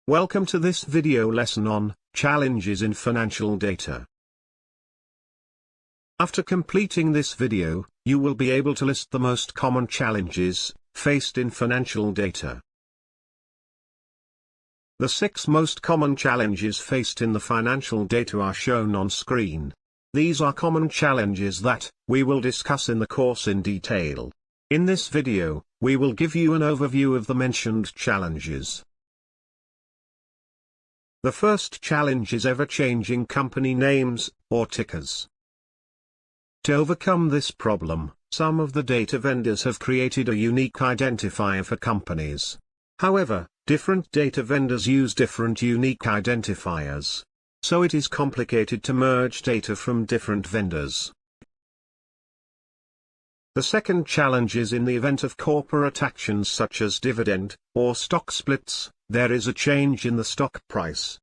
Welcome to this video lesson on challenges in financial data. After completing this video, you will be able to list the most common challenges faced in financial data. The 6 most common challenges faced in the financial data are shown on screen. These are common challenges that we will discuss in the course in detail. In this video, we will give you an overview of the mentioned challenges. The first challenge is ever-changing company names, or tickers. To overcome this problem, some of the data vendors have created a unique identifier for companies. However, different data vendors use different unique identifiers. So it is complicated to merge data from different vendors. The second challenge is in the event of corporate actions such as dividend, or stock splits, there is a change in the stock price.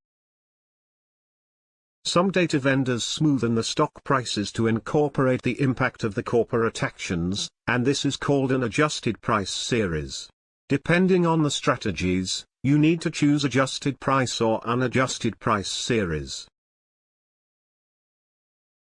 Some data vendors smoothen the stock prices to incorporate the impact of the corporate actions, and this is called an adjusted price series. Depending on the strategies, you need to choose adjusted price or unadjusted price series.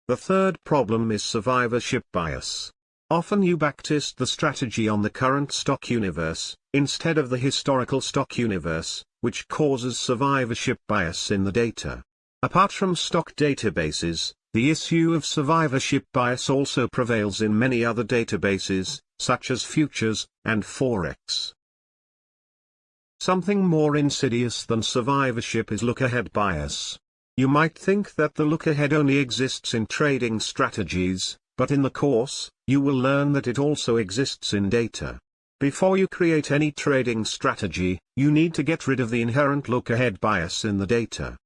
The third problem is survivorship bias. Often you backtest the strategy on the current stock universe, instead of the historical stock universe, which causes survivorship bias in the data. Apart from stock databases, the issue of survivorship bias also prevails in many other databases, such as futures and forex. Something more insidious than survivorship is look-ahead bias. You might think that the look-ahead only exists in trading strategies, but in the course, you will learn that it also exists in data. Before you create any trading strategy, you need to get rid of the inherent look-ahead bias in the data.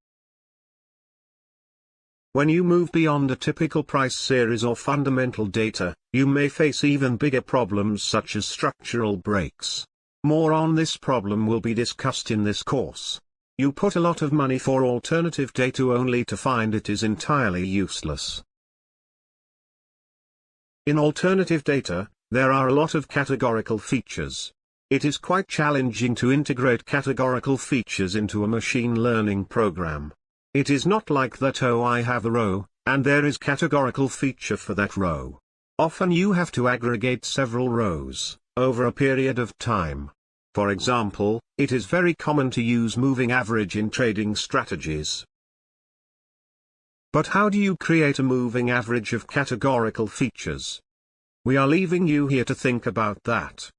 When you move beyond a typical price series or fundamental data, you may face even bigger problems such as structural breaks. More on this problem will be discussed in this course. You put a lot of money for alternative data only to find it is entirely useless. In alternative data, there are a lot of categorical features. It is quite challenging to integrate categorical features into a machine learning program. It is not like that I have a row, and there is categorical feature for that row. Often you have to aggregate several rows, over a period of time. For example, it is very common to use moving average in trading strategies. But how do you create a moving average of categorical features? We are leaving you here to think about that.